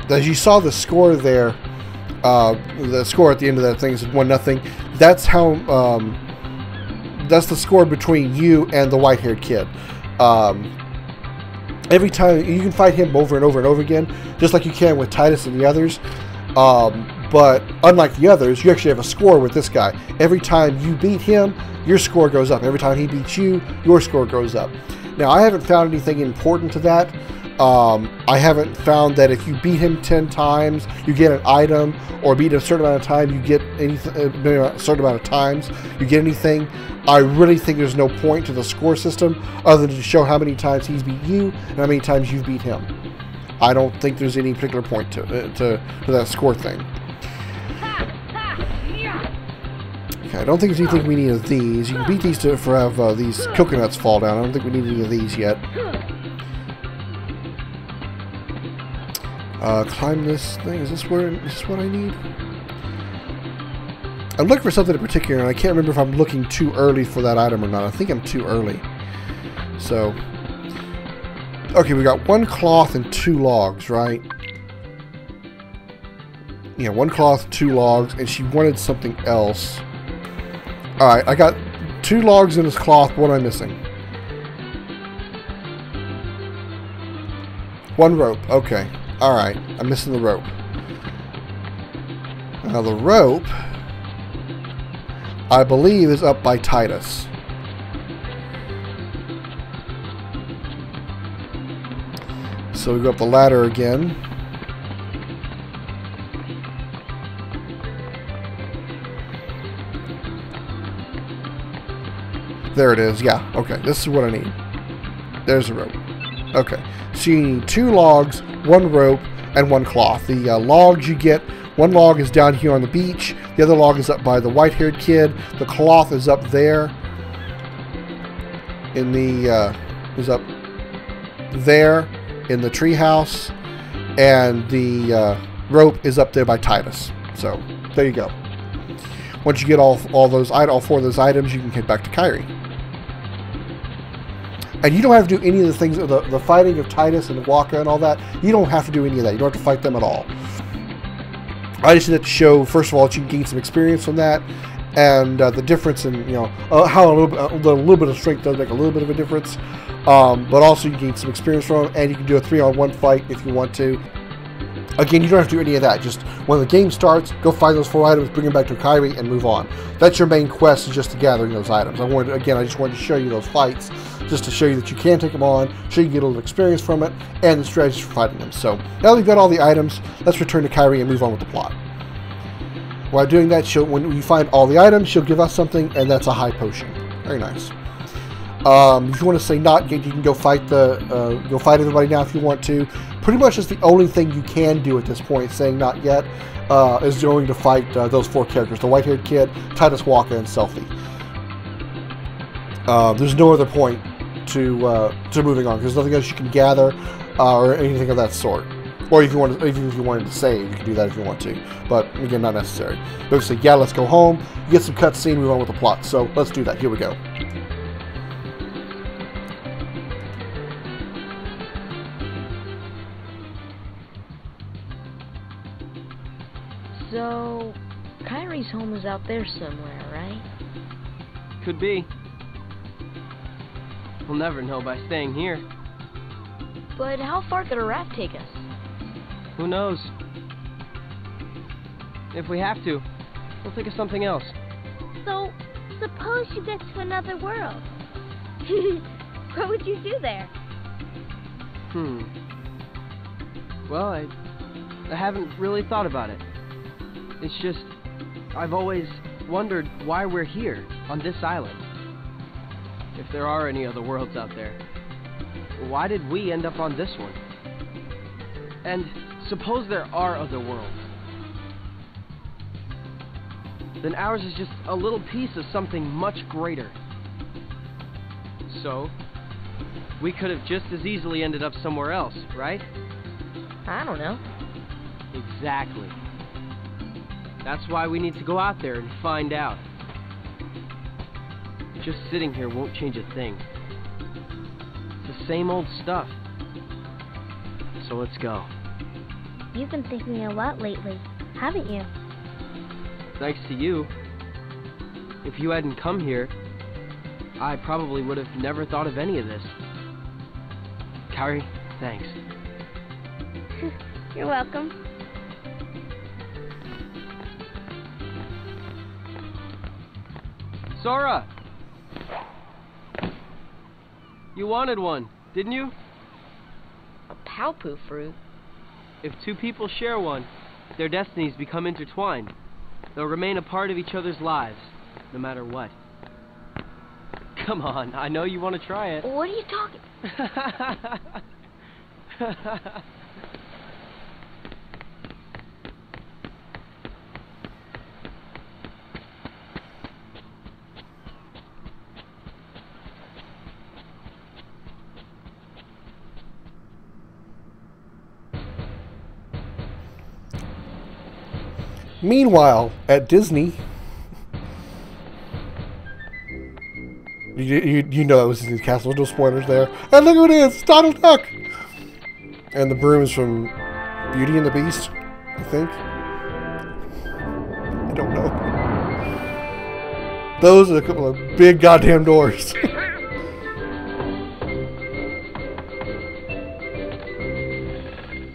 as you saw the score there, the score at the end of that thing is 1-0. That's how. That's the score between you and the white-haired kid. Every time you can fight him over and over and over again, just like you can with Titus and the others. But unlike the others, you actually have a score with this guy. Every time you beat him, your score goes up. Every time he beats you, your score goes up. Now, I haven't found anything important to that. I haven't found that if you beat him 10 times, you get an item, or beat a certain amount of time, you get anything. A certain amount of times, you get anything. I really think there's no point to the score system other than to show how many times he's beat you and how many times you've beat him. I don't think there's any particular point to that score thing. Okay, I don't think there's anything we need of these. You can beat these to have these coconuts fall down. I don't think we need any of these yet. Climb this thing. Is this what I need? I'm looking for something in particular, and I can't remember if I'm looking too early for that item or not. I think I'm too early. So, okay, we got 1 cloth and 2 logs, right? Yeah, 1 cloth, 2 logs, and she wanted something else. Alright, I got 2 logs in this cloth. What am I missing? 1 rope. Okay. Alright, I'm missing the rope. Now the rope, I believe, is up by Titus. So we go up the ladder again. There it is. Yeah, okay. This is what I need. There's the rope. Okay. So you need 2 logs, 1 rope, and 1 cloth. The logs you get, 1 log is down here on the beach. The other log is up by the white-haired kid. The cloth is up there. In the is up there in the treehouse, and the rope is up there by Titus. So there you go. Once you get all 4 of those items, you can head back to Kairi. And you don't have to do any of the things, the fighting of Titus and Waka and all that. You don't have to do any of that. You don't have to fight them at all. I just did it to show, first of all, that you can gain some experience from that, and the difference in, you know, how a little bit of strength does make a little bit of a difference. But also you can gain some experience from it, and you can do a 3-on-1 fight if you want to. Again, you don't have to do any of that. Just when the game starts, go find those 4 items, bring them back to Kairi, and move on. That's your main quest, is just to gathering those items. I just wanted to show you those fights, just to show you that you can take them on, show you get a little experience from it, and the strategies for fighting them. So, now that we've got all the items, let's return to Kairi and move on with the plot. While doing that, when you find all the items, she'll give us something, and that's a high potion. Very nice. If you want to say not yet, you can go fight everybody now if you want to. Pretty much is the only thing you can do at this point, saying not yet, is going to fight those 4 characters: the white-haired kid, Titus, Waka, and Selfie. There's no other point to moving on. There's nothing else you can gather or anything of that sort. Or if you wanted to save, you can do that if you want to. But again, not necessary. But say, yeah, let's go home, get some cutscene, move on with the plot. So let's do that. Here we go. So, Kairi's home is out there somewhere, right? Could be. We'll never know by staying here. But how far could a raft take us? Who knows? If we have to, we'll think of something else. So, suppose you get to another world. What would you do there? Well, I haven't really thought about it. It's just, I've always wondered why we're here, on this island. If there are any other worlds out there, why did we end up on this one? And suppose there are other worlds. Then ours is just a little piece of something much greater. So, we could have just as easily ended up somewhere else, right? I don't know. Exactly. That's why we need to go out there and find out. Just sitting here won't change a thing. It's the same old stuff. So let's go. You've been thinking a lot lately, haven't you? Thanks to you. If you hadn't come here, I probably would have never thought of any of this. Kairi, thanks. You're welcome. Sora! You wanted one, didn't you? A Palpu fruit? If two people share one, their destinies become intertwined. They'll remain a part of each other's lives, no matter what. Come on, I know you want to try it. What are you talking? Meanwhile, at Disney, you know that was Disney's castle. No spoilers there. And look who it is! It's Donald Duck! And the broom is from Beauty and the Beast, I think. I don't know. Those are a couple of big goddamn doors.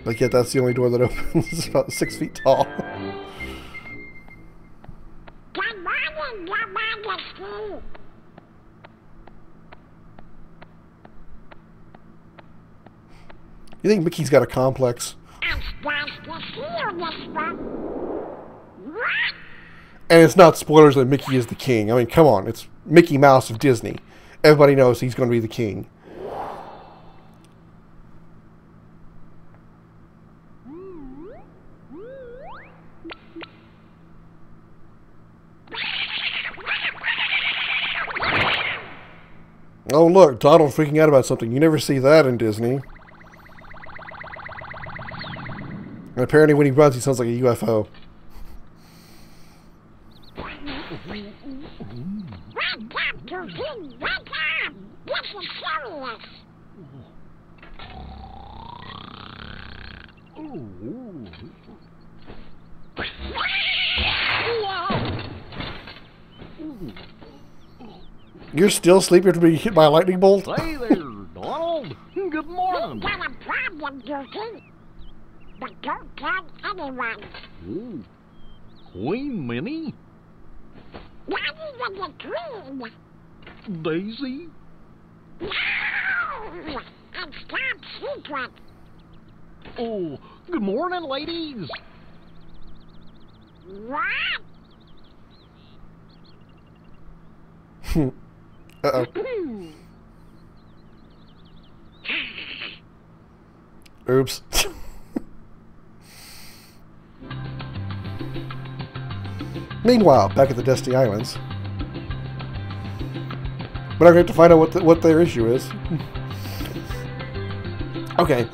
Like, yet that's the only door that opens. It's about 6 feet tall. You think Mickey's got a complex? And it's not spoilers that Mickey is the king. I mean, come on. It's Mickey Mouse of Disney. Everybody knows he's going to be the king. Oh, look. Donald freaking out about something. You never see that in Disney. And apparently when he runs, he sounds like a UFO. You're still sleeping after being hit by a lightning bolt? Hey there, Donald. Good morning. Got a problem, Goofy. But don't tell anyone. Oh, Queen Minnie? Not even the Queen. Daisy? No! It's top secret. Oh, good morning, ladies. What? Uh-oh. Oops. Meanwhile, back at the Destiny Islands. But I'm going to find out what their issue is. Okay.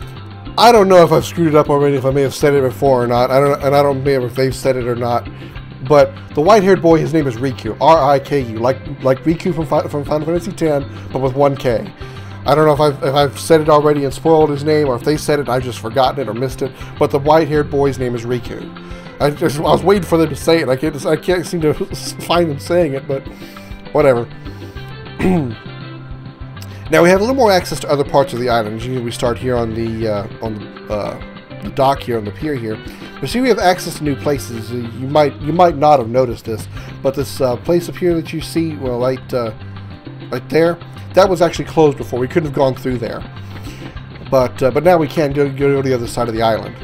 I don't know if I've screwed it up already, if I may have said it before or not. I don't remember if they've said it or not. But the white-haired boy, his name is Riku. R-I-K-U. Like Riku from Final Fantasy X, but with one K. I don't know if I've said it already and spoiled his name, or if they said it and I've just forgotten it or missed it. But the white-haired boy's name is Riku. I was waiting for them to say it. I can't seem to find them saying it, but whatever. Now we have a little more access to other parts of the island. Usually we start here on the dock here, on the pier here. But see, we have access to new places. You might not have noticed this, but this place up here that you see, well, right there, that was actually closed before. We couldn't have gone through there. But now we can go to the other side of the island.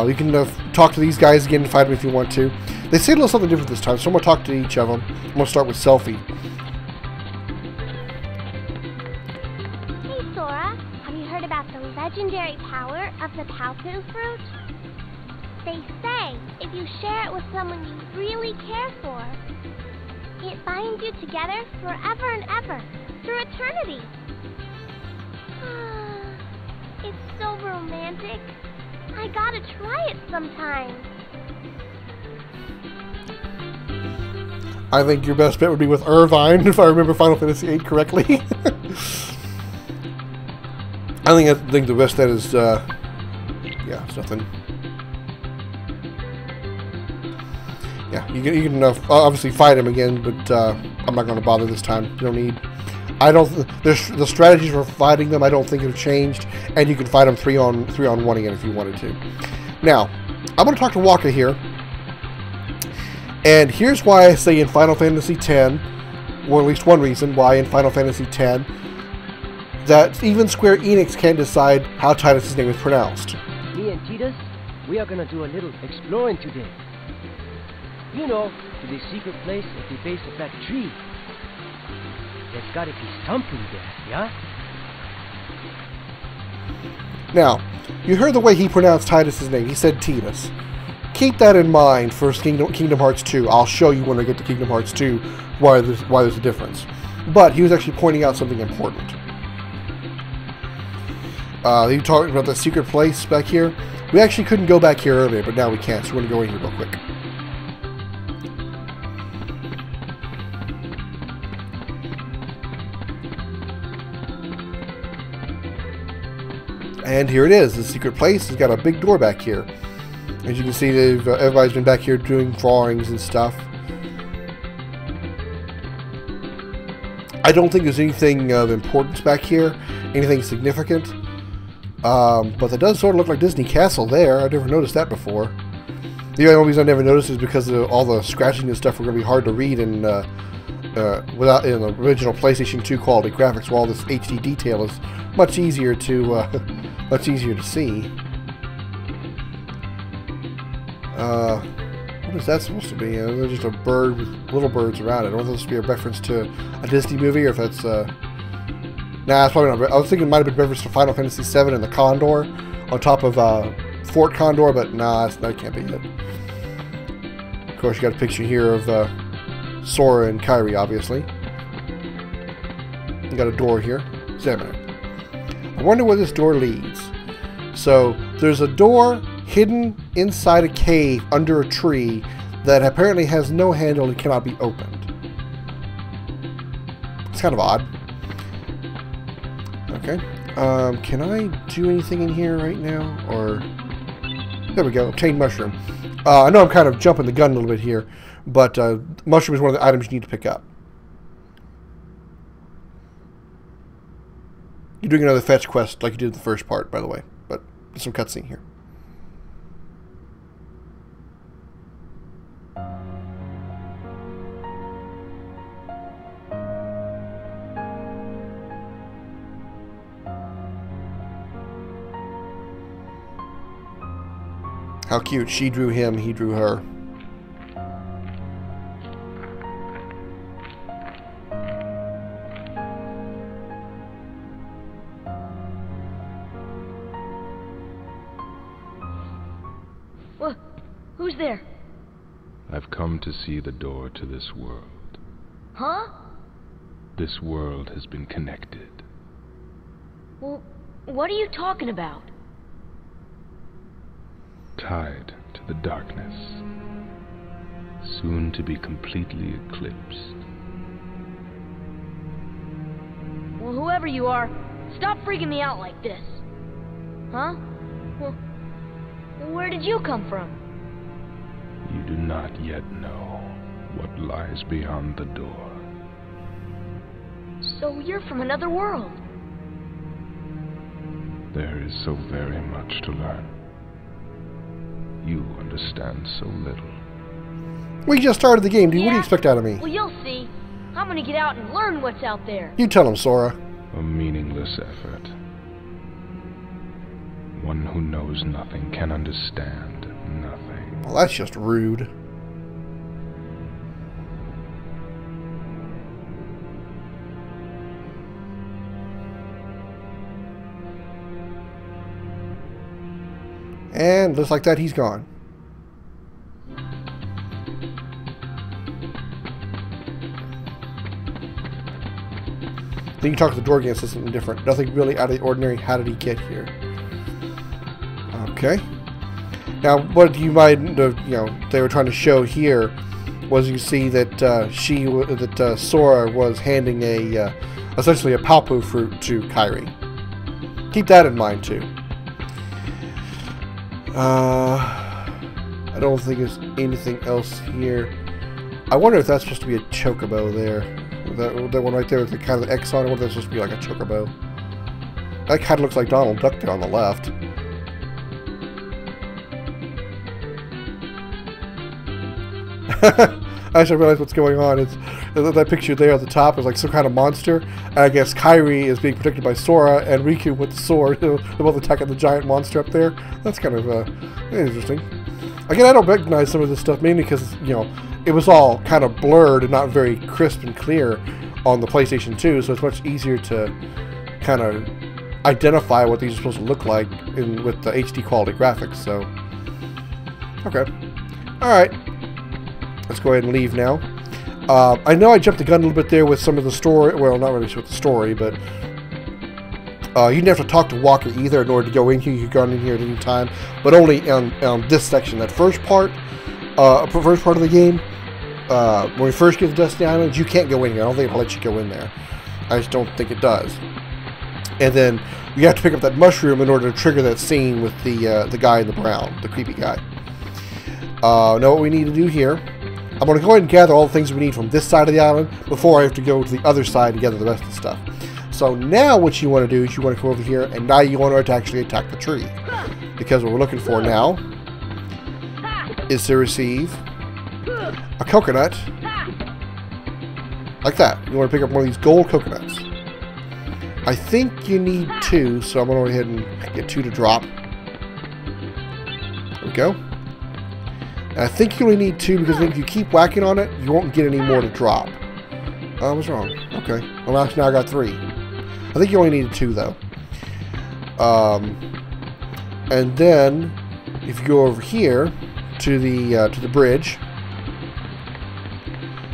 You can talk to these guys again and fight them if you want to. They say a little something different this time, so I'm going to talk to each of them. I'm going to start with Selfie. Hey, Sora. Have you heard about the legendary power of the Palpu fruit? They say if you share it with someone you really care for, it binds you together forever and ever, through eternity. It's so romantic. I gotta try it sometime. I think your best bet would be with Irvine, if I remember Final Fantasy VIII correctly. I think the best bet is Yeah, it's nothing. Yeah, you can obviously fight him again, but I'm not going to bother this time. You don't need. I don't. The strategies for fighting them, I don't think have changed, and you can fight them 3-on-1 again if you wanted to. Now, I'm going to talk to Waka here, and here's why I say in Final Fantasy X, or at least one reason why in Final Fantasy X, that even Square Enix can't decide how Tidus' name is pronounced. Me and Tidus, we are gonna do a little exploring today. You know, to the secret place at the base of that tree. There's gotta be something there, yeah? Now, you heard the way he pronounced Tidus' name. He said Tidus. Keep that in mind for Kingdom Hearts 2. I'll show you when I get to Kingdom Hearts 2 why there's a difference. But he was actually pointing out something important. You talked about that secret place back here. We actually couldn't go back here earlier, but now we can, so we're going to go in here real quick. And here it is, the secret place. It's got a big door back here. As you can see, everybody's been back here doing drawings and stuff. I don't think there's anything of importance back here, anything significant. But that does sort of look like Disney Castle there. I never noticed that before. The only reason I never noticed is because of all the scratching and stuff were going to be hard to read in the original PlayStation 2 quality graphics, while this HD detail is much easier to see. What is that supposed to be? There's just a bird with little birds around it. I don't know if this would be a reference to a Disney movie, or if that's nah, it's probably not. I was thinking it might have been a reference to Final Fantasy VII and the Condor on top of Fort Condor, but nah, that can't be it. Of course, you got a picture here of Sora and Kairi, obviously. You got a door here. Examine it. I wonder where this door leads. So, there's a door hidden inside a cave under a tree that apparently has no handle and cannot be opened. It's kind of odd. Okay. Can I do anything in here right now? Or... There we go. Obtain mushroom. I know I'm kind of jumping the gun a little bit here, but mushroom is one of the items you need to pick up. You're doing another fetch quest like you did in the first part, by the way. But there's some cutscene here. How cute. She drew him, he drew her. What? Who's there? I've come to see the door to this world. Huh? This world has been connected. Well, what are you talking about? Tied to the darkness, soon to be completely eclipsed. Well, whoever you are, stop freaking me out like this. Huh? Well, where did you come from? You do not yet know what lies beyond the door. So you're from another world. There is so very much to learn. You understand so little. We just started the game, dude. What do you Yeah? expect out of me? Well, you'll see. I'm gonna get out and learn what's out there. You tell him, Sora. A meaningless effort. One who knows nothing can understand nothing. Well, that's just rude. And just like that, he's gone. Then you talk to the door again, says something different. Nothing really out of the ordinary. How did he get here? Okay. Now, what you might, they were trying to show here was you see that Sora was handing essentially a Palpu fruit to Kairi. Keep that in mind too. I don't think there's anything else here. I wonder if that's supposed to be a chocobo there. That one right there with the kind of X on it. I wonder if that's supposed to be like a chocobo. That kind of looks like Donald Duck there on the left. I actually realize what's going on. It's that picture there at the top is like some kind of monster. And I guess Kairi is being protected by Sora, and Riku with the sword. They're both attacking the giant monster up there. That's kind of interesting. Again, I don't recognize some of this stuff mainly because, you know, it was all kind of blurred and not very crisp and clear on the PlayStation 2, so it's much easier to kind of identify what these are supposed to look like with the HD quality graphics. So, okay, all right. Let's go ahead and leave now. I know I jumped the gun a little bit there with some of the story. Well, not really with the story, but you didn't have to talk to Walker either in order to go in here. You could go in here at any time, but only on this section. That first part of the game, when we first get to Dusty Islands, you can't go in here. I don't think it'll let you go in there. I just don't think it does. And then you have to pick up that mushroom in order to trigger that scene with the guy in the brown, the creepy guy. Know what we need to do here. I'm going to go ahead and gather all the things we need from this side of the island before I have to go to the other side and gather the rest of the stuff. So now what you want to do is you want to come over here, and now you want to actually attack the tree. Because what we're looking for now is to receive a coconut. Like that. You want to pick up one of these gold coconuts. I think you need 2, so I'm going to go ahead and get 2 to drop. There we go. And I think you only need 2 because if you keep whacking on it, you won't get any more to drop. I was wrong. Okay. Well, actually, now I got 3. I think you only needed 2, though. And then, if you go over here to the bridge,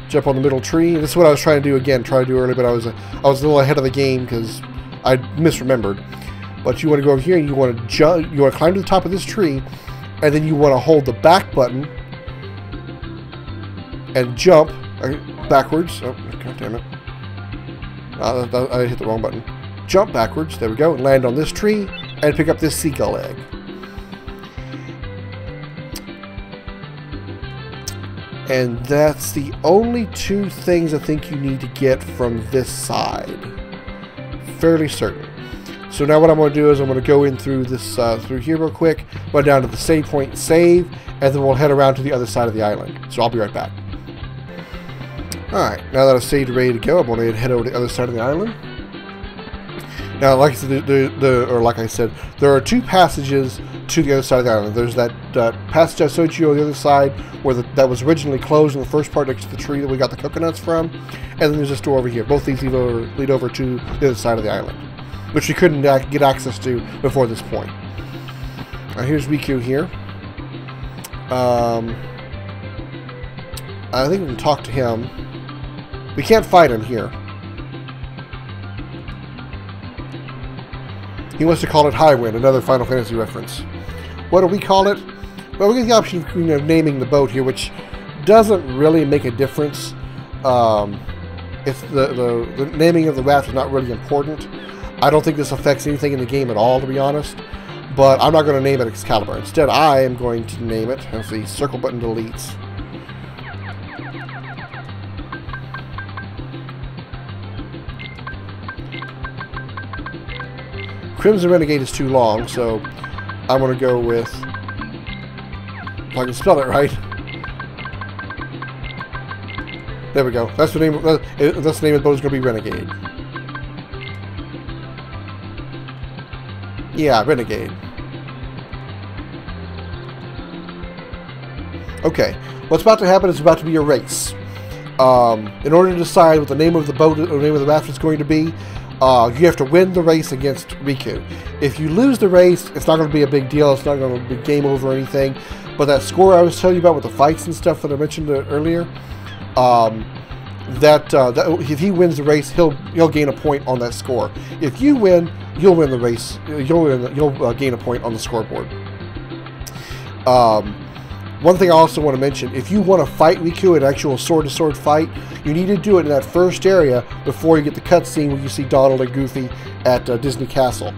jump on the middle tree. This is what I was trying to do again. Try to do earlier, but I was a little ahead of the game because I misremembered. But you want to go over here and you want to jump. You want to climb to the top of this tree. And then you want to hold the back button and jump backwards. Oh, god damn it. I hit the wrong button. Jump backwards. There we go. And land on this tree and pick up this seagull egg. And that's the only 2 things I think you need to get from this side. Fairly certain. So now what I'm going to do is I'm going to go in through this through here real quick, go down to the save point, save, and then we'll head around to the other side of the island. So I'll be right back. Alright, now that I've saved ready to go, I'm going to head over to the other side of the island. Now, like I said, there are 2 passages to the other side of the island. There's that passage I showed you on the other side where that was originally closed in the first part next to the tree that we got the coconuts from. And then there's this door over here. Both these lead over to the other side of the island, which we couldn't get access to before this point. Here's Riku here. I think we can talk to him. We can't fight him here. He wants to call it Highwind, another Final Fantasy reference. What do we call it? Well, we get the option of naming the boat here, which doesn't really make a difference. It's the naming of the raft is not really important. I don't think this affects anything in the game at all, to be honest. But I'm not going to name it Excalibur. Instead, I am going to name it as the circle button deletes. Crimson Renegade is too long, so I'm going to go with, if I can spell it right. There we go. That's the name. That's the name of the boat is going to be Renegade. Yeah, Renegade. Okay, what's about to happen is about to be a race. In order to decide what the name of the boat or the name of the raft is going to be, you have to win the race against Riku. If you lose the race, it's not going to be a big deal. It's not going to be game over or anything. But that score I was telling you about with the fights and stuff that I mentioned earlier, if he wins the race, he'll gain a point on that score. If you win, you'll win the race. You'll gain a point on the scoreboard. One thing I also want to mention, if you want to fight Riku in an actual sword-to-sword fight, you need to do it in that first area before you get the cutscene where you see Donald and Goofy at Disney Castle.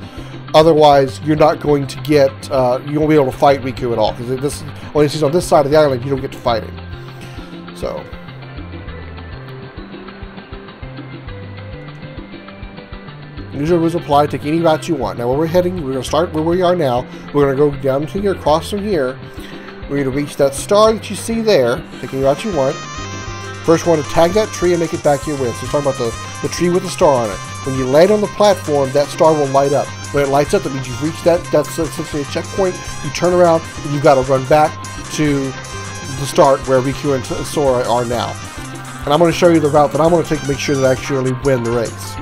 Otherwise, you're not going to get, you won't be able to fight Riku at all. Because this, only he's on this side of the island, you don't get to fight him. So. Usual rules apply. Take any route you want. Now, where we're heading, we're going to start where we are now. We're going to go down to here, across from here. We're going to reach that star that you see there. Take any route you want. First, we want to tag that tree and make it back your way. So, we're talking about the tree with the star on it. When you land on the platform, that star will light up. When it lights up, that means you've reached that. That's essentially a checkpoint. You turn around, and you've got to run back to the start where Riku and Sora are now. And I'm going to show you the route that I'm going to take to make sure that I actually win the race.